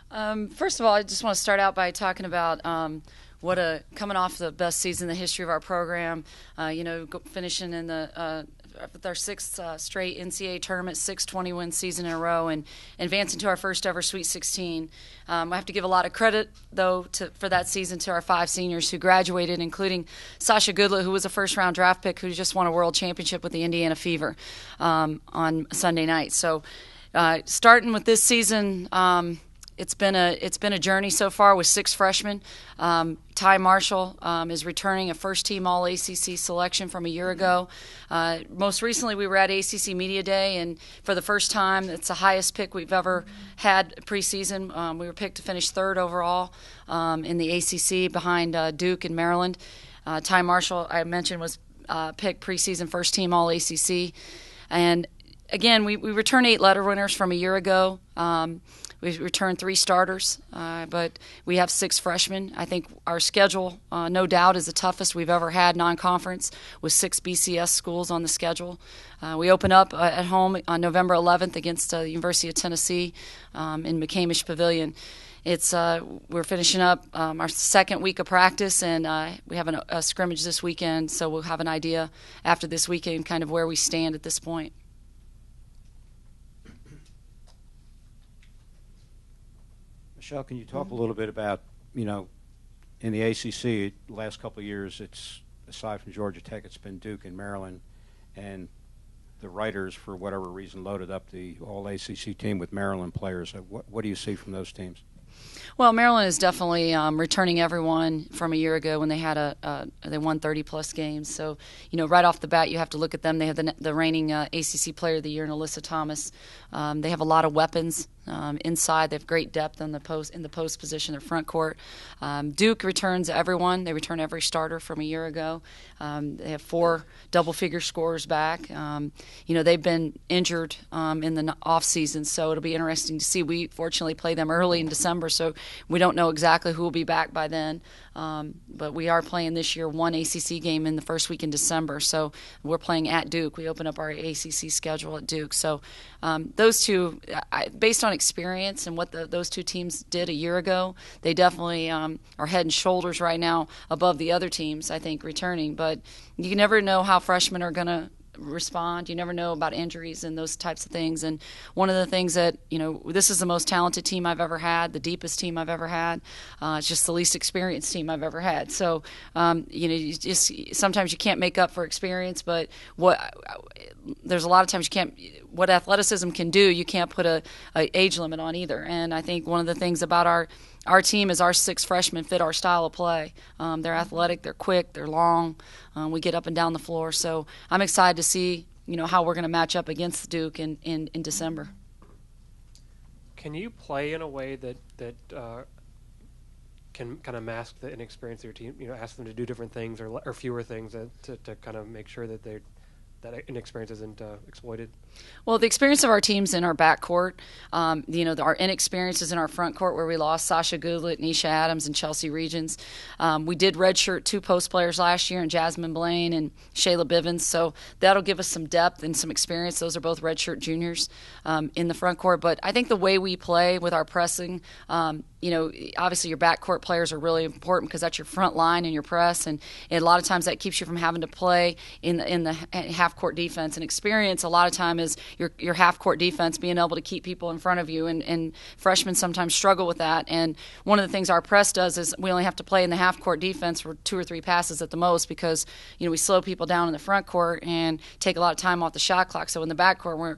First of all, I just want to start out by talking about coming off the best season in the history of our program. Finishing in with our sixth straight NCAA tournament, 20-win season in a row, and advancing to our first ever Sweet 16. I have to give a lot of credit, though, for that season to our 5 seniors who graduated, including Sasha Goodlett, who was a first-round draft pick, who just won a world championship with the Indiana Fever on Sunday night. So, starting with this season. It's been a journey so far with 6 freshmen. Ty Marshall is returning a first-team All-ACC selection from a year ago. Most recently, we were at ACC Media Day, and for the first time, it's the highest pick we've ever had preseason. We were picked to finish 3rd overall in the ACC behind Duke and Maryland. Ty Marshall, I mentioned, was picked preseason first-team All-ACC. And again, we returned 8 letter winners from a year ago. We returned 3 starters, but we have 6 freshmen. I think our schedule, no doubt, is the toughest we've ever had non-conference, with 6 BCS schools on the schedule. We open up at home on November 11th against the University of Tennessee in McCamish Pavilion. We're finishing up our second week of practice, and we have a scrimmage this weekend, so we'll have an idea after this weekend kind of where we stand at this point. MaChelle, can you talk a little bit about, in the ACC, the last couple of years, it's, aside from Georgia Tech, it's been Duke and Maryland, and the writers, for whatever reason, loaded up the All-ACC team with Maryland players. What do you see from those teams? Well, Maryland is definitely returning everyone from a year ago when they had they won 30-plus games. So, right off the bat, you have to look at them. They have the reigning ACC Player of the Year in Alyssa Thomas. They have a lot of weapons inside. They have great depth in the post position, their front court. Duke returns everyone. They return every starter from a year ago. They have 4 double-figure scorers back. They've been injured in the off season, so it'll be interesting to see. We fortunately play them early in December, so we don't know exactly who will be back by then. But we are playing this year 1 ACC game in the first week in December, so we're playing at Duke. We open up our ACC schedule at Duke. So those two, based on experience and what those 2 teams did a year ago, they definitely are head and shoulders right now above the other teams, I think, returning. But you never know how freshmen are going to respond. You never know about injuries and those types of things. And one of the things that, this is the most talented team I've ever had, the deepest team I've ever had. It's just the least experienced team I've ever had. So, sometimes you can't make up for experience, but there's a lot of times what athleticism can do, you can't put a age limit on either. And I think one of the things about our team is our 6 freshmen fit our style of play. They're athletic, they're quick, they're long. We get up and down the floor. So I'm excited to see, how we're going to match up against Duke in December. Can you play in a way that can kind of mask the inexperience of your team? Ask them to do different things or fewer things to kind of make sure that that inexperience isn't exploited? Well, the experience of our teams in our backcourt, our inexperience is in our front court where we lost Sasha Goodlett, Nisha Adams, and Chelsea Regions. We did redshirt 2 post players last year in Jasmine Blaine and Shayla Bivens, so that'll give us some depth and some experience. Those are both redshirt juniors in the front court. But I think the way we play with our pressing, obviously your backcourt players are really important because that's your front line and your press, and a lot of times that keeps you from having to play in the half-court defense. And experience a lot of time is your half-court defense, being able to keep people in front of you, and freshmen sometimes struggle with that. And one of the things our press does is we only have to play in the half-court defense for 2 or 3 passes at the most because we slow people down in the front court and take a lot of time off the shot clock. So in the backcourt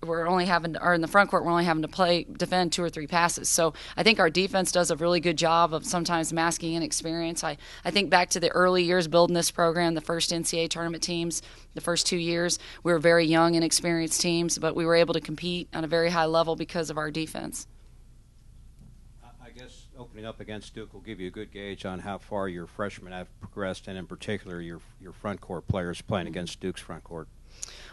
we're only having or in the front court we're only having to defend 2 or 3 passes. So I think our defense does a really good job of sometimes masking inexperience. I think back to the early years building this program, the first NCAA tournament teams, the first 2 years, we were very young and experienced teams, but we were able to compete on a very high level because of our defense. I guess opening up against Duke will give you a good gauge on how far your freshmen have progressed, and in particular your front court players playing against Duke's front court.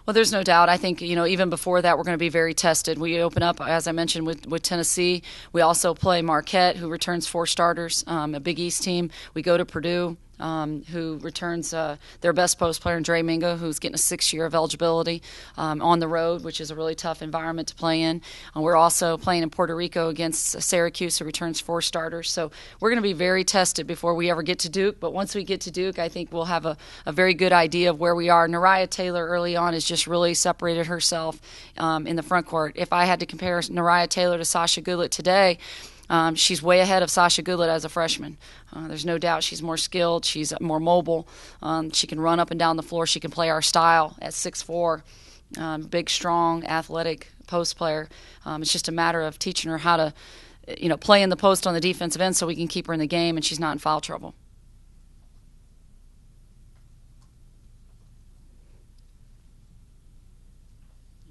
Well, there's no doubt. I think, even before that, we're going to be very tested. We open up, as I mentioned, with Tennessee. We also play Marquette, who returns 4 starters, a Big East team. We go to Purdue. who returns their best post player, Dre Mingo, who's getting a 6 year of eligibility on the road, which is a really tough environment to play in. We're also playing in Puerto Rico against Syracuse, who returns 4 starters. So we're going to be very tested before we ever get to Duke. But once we get to Duke, I think we'll have a very good idea of where we are. Nariah Taylor early on has just really separated herself in the front court. If I had to compare Nariah Taylor to Sasha Goodlett today, she's way ahead of Sasha Goodlett as a freshman. There's no doubt she's more skilled. She's more mobile. She can run up and down the floor. She can play our style at 6'4", big, strong, athletic post player. It's just a matter of teaching her how to, play in the post on the defensive end so we can keep her in the game and she's not in foul trouble.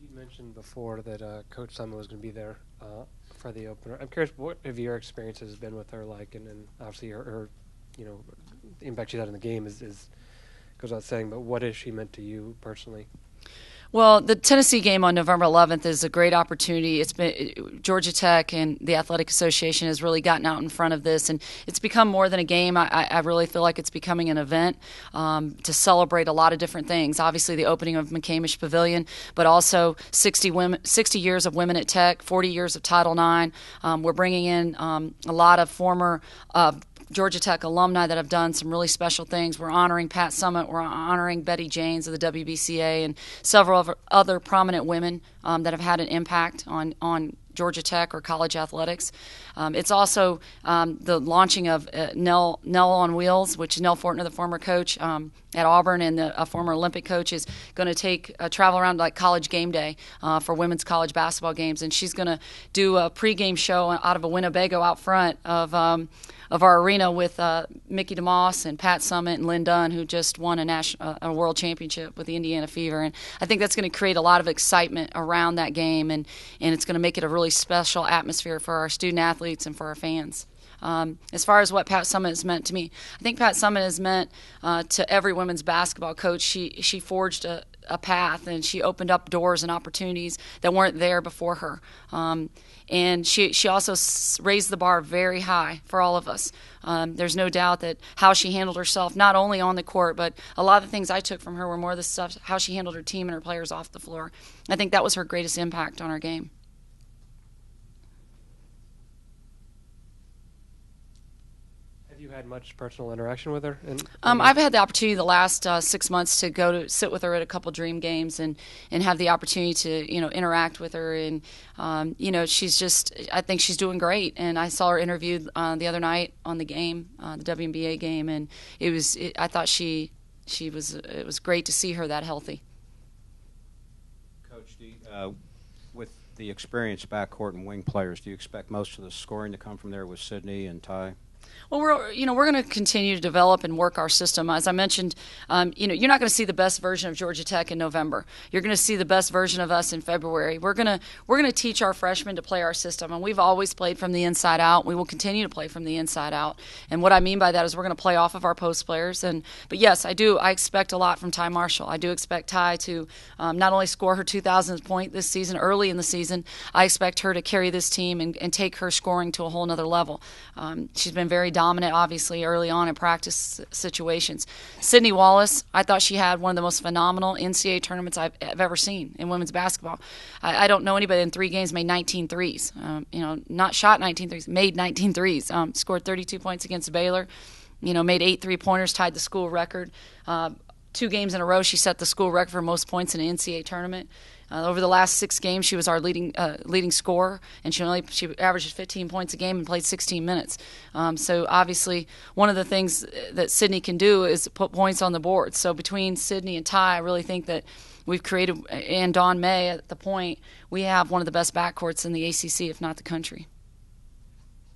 You mentioned before that Coach Summitt was going to be there for the opener. I'm curious, what have your experiences been with her like? And obviously her the impact she's had in the game is goes without saying, but what has she meant to you personally? Well, the Tennessee game on November 11th is a great opportunity. It's been Georgia Tech and the Athletic Association has really gotten out in front of this, and it's become more than a game. I really feel like it's becoming an event to celebrate a lot of different things. Obviously, the opening of McCamish Pavilion, but also 60 years of women at Tech, 40 years of Title IX. We're bringing in a lot of former Georgia Tech alumni that have done some really special things. We're honoring Pat Summitt. We're honoring Betty Janes of the WBCA and several other prominent women that have had an impact on Georgia Tech or college athletics. It's also the launching of Nell on Wheels, which Nell Fortner, the former coach at Auburn and a former Olympic coach, is going to travel around like College Game Day for women's college basketball games, and she's going to do a pregame show out of a Winnebago out front of our arena with Mickey DeMoss and Pat Summitt and Lynn Dunn, who just won a world championship with the Indiana Fever. And I think that's going to create a lot of excitement around that game, and it's going to make it a really special atmosphere for our student athletes and for our fans. As far as what Pat Summitt has meant to me, I think Pat Summitt has meant to every women's basketball coach. She forged a path, and she opened up doors and opportunities that weren't there before her. And she also raised the bar very high for all of us. There's no doubt that how she handled herself, not only on the court, but a lot of the things I took from her were more the stuff, how she handled her team and her players off the floor. I think that was her greatest impact on our game. You had much personal interaction with her? I've had the opportunity the last 6 months to go to sit with her at a couple Dream games and have the opportunity to interact with her, and she's just, I think she's doing great. And I saw her interviewed the other night on the game, the WNBA game, and I thought it was great to see her that healthy. Coach, with the experienced backcourt and wing players, do you expect most of the scoring to come from there with Sydney and Ty? Well, we're going to continue to develop and work our system. As I mentioned, you're not going to see the best version of Georgia Tech in November. You're going to see the best version of us in February. We're going to teach our freshmen to play our system, and we've always played from the inside out. We will continue to play from the inside out. And what I mean by that is we're going to play off of our post players. But yes, I expect a lot from Ty Marshall. I do expect Ty to not only score her 2,000th point this season, early in the season. I expect her to carry this team and take her scoring to a whole nother level. She's been very dominant, obviously, early on in practice situations. Sydney Wallace, I thought she had one of the most phenomenal NCAA tournaments I've ever seen in women's basketball. I don't know anybody in 3 games made 19 threes. Not shot 19 threes, made 19 threes. Scored 32 points against Baylor. Made 8 3-pointers, tied the school record. 2 games in a row, she set the school record for most points in an NCAA tournament. Over the last 6 games, she was our leading scorer, and she averages 15 points a game and played 16 minutes. So obviously, one of the things that Sydney can do is put points on the board. So between Sydney and Ty, I really think that we've created, and Dawn May at the point, we have one of the best backcourts in the ACC, if not the country.